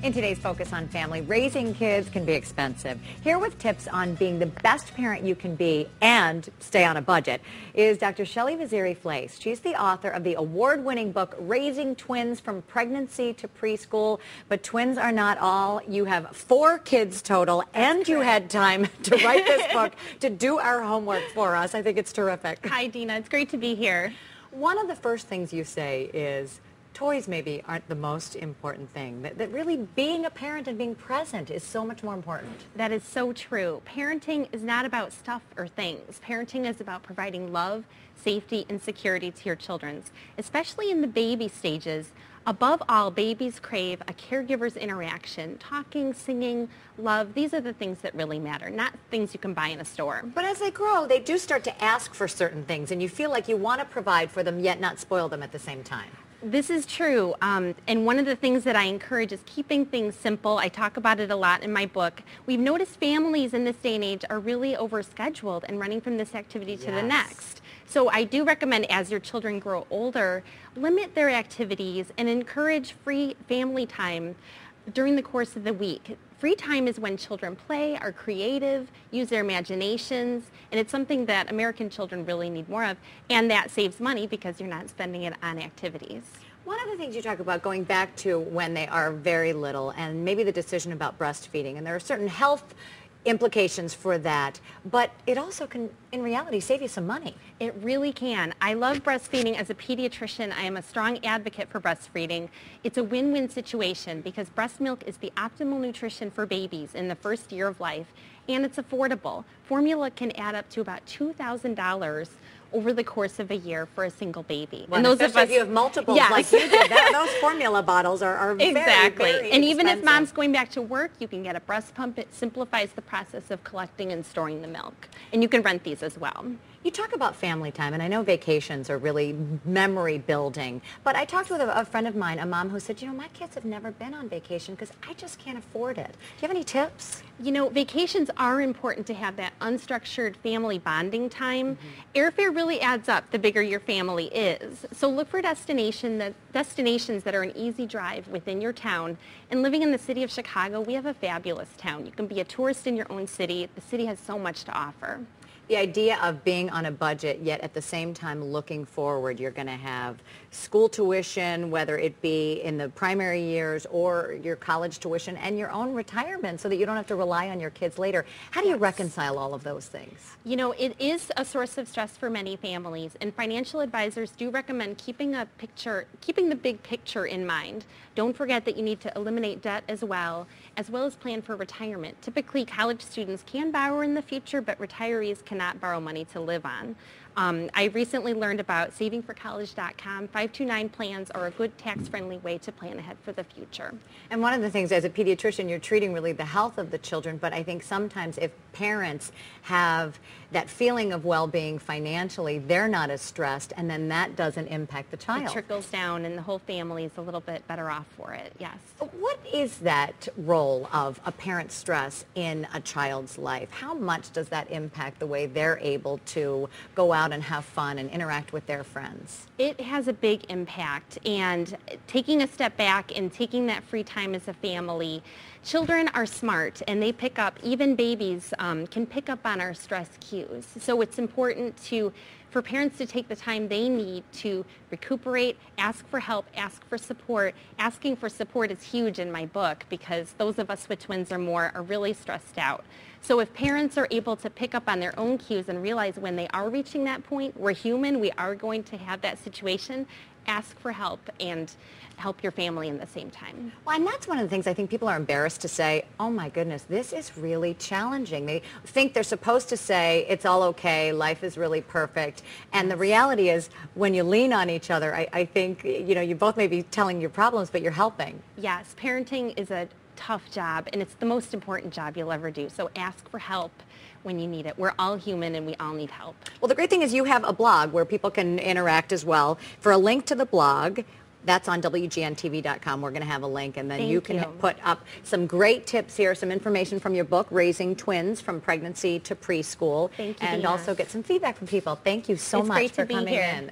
In today's Focus on Family, raising kids can be expensive. Here with tips on being the best parent you can be and stay on a budget is Dr. Shelly Vaziri Flais. She's the author of the award-winning book, Raising Twins from Pregnancy to Preschool. But twins are not all. You have 4 kids total, and you had time to write this book to do our homework for us. I think it's terrific. Hi, Dina. It's great to be here. One of the first things you say is, toys maybe aren't the most important thing, that really being a parent and being present is so much more important. That is so true. Parenting is not about stuff or things. Parenting is about providing love, safety, and security to your children, especially in the baby stages. Above all, babies crave a caregiver's interaction, talking, singing, love. These are the things that really matter, not things you can buy in a store. But as they grow, they do start to ask for certain things, and you feel like you want to provide for them, yet not spoil them at the same time. This is true, and one of the things that I encourage is keeping things simple. I talk about it a lot in my book. We've noticed families in this day and age are really overscheduled and running from this activity to the next. So I do recommend, as your children grow older, limit their activities and encourage free family time during the course of the week. Free time is when children play, are creative, use their imaginations, and it's something that American children really need more of, and that saves money because you're not spending it on activities. One of the things you talk about, going back to when they are very little, and maybe the decision about breastfeeding, and there are certain health implications for that, but it also can, in reality, save you some money. It really can. I love breastfeeding. As a pediatrician, I am a strong advocate for breastfeeding. It's a win-win situation because breast milk is the optimal nutrition for babies in the first year of life, and it's affordable. Formula can add up to about $2,000 over the course of a year for a single baby. Well, and those of us, if you have multiples like you did, those formula bottles are very, very and even expensive. if mom's going back to work, you can get a breast pump. It simplifies the process of collecting and storing the milk. And you can rent these as well. You talk about family time, and I know vacations are really memory building, but I talked with a friend of mine, a mom who said, you know, my kids have never been on vacation because I just can't afford it. Do you have any tips? You know, vacations are important to have that unstructured family bonding time. Airfare really adds up the bigger your family is. So look for destinations that are an easy drive within your town. And living in the city of Chicago, we have a fabulous town. You can be a tourist in your own city. The city has so much to offer. The idea of being on a budget, yet at the same time looking forward. You're going to have school tuition, whether it be in the primary years or your college tuition, and your own retirement so that you don't have to rely on your kids later. How do you reconcile all of those things? You know, it is a source of stress for many families, and financial advisors do recommend keeping the big picture in mind. Don't forget that you need to eliminate debt as well as plan for retirement. Typically, college students can borrow in the future, but retirees cannot borrow money to live on. I recently learned about savingforcollege.com. 529 plans are a good tax-friendly way to plan ahead for the future. And one of the things, as a pediatrician, you're treating really the health of the children, but I think sometimes if parents have that feeling of well-being financially, they're not as stressed, and then that doesn't impact the child. It trickles down, and the whole family is a little bit better off for it, yes. What is that role of a parent's stress in a child's life? How much does that impact the way they're able to go out and have fun and interact with their friends? It has a big impact, and taking a step back and taking that free time as a family, children are smart, and they pick up, even babies can pick up on our stress cues. So it's important for parents to take the time they need to recuperate, ask for help, ask for support. Asking for support is huge in my book because those of us with twins or more are really stressed out. So if parents are able to pick up on their own cues and realize when they are reaching that point, we're human, we are going to have that situation, ask for help and help your family in the same time. Well, and that's one of the things I think people are embarrassed to say, oh my goodness, this is really challenging. They think they're supposed to say, it's all okay, life is really perfect. And the reality is, when you lean on each other, I think, you know, you both may be telling your problems, but you're helping. Yes, parenting is a tough job, and it's the most important job you'll ever do. So ask for help when you need it. We're all human and we all need help. Well, the great thing is you have a blog where people can interact as well. For a link to the blog, that's on WGN-TV.com. We're going to have a link, and then you can put up some great tips here, some information from your book, Raising Twins from Pregnancy to Preschool. Thank you, and Dina. also get some feedback from people. Thank you so much for coming in.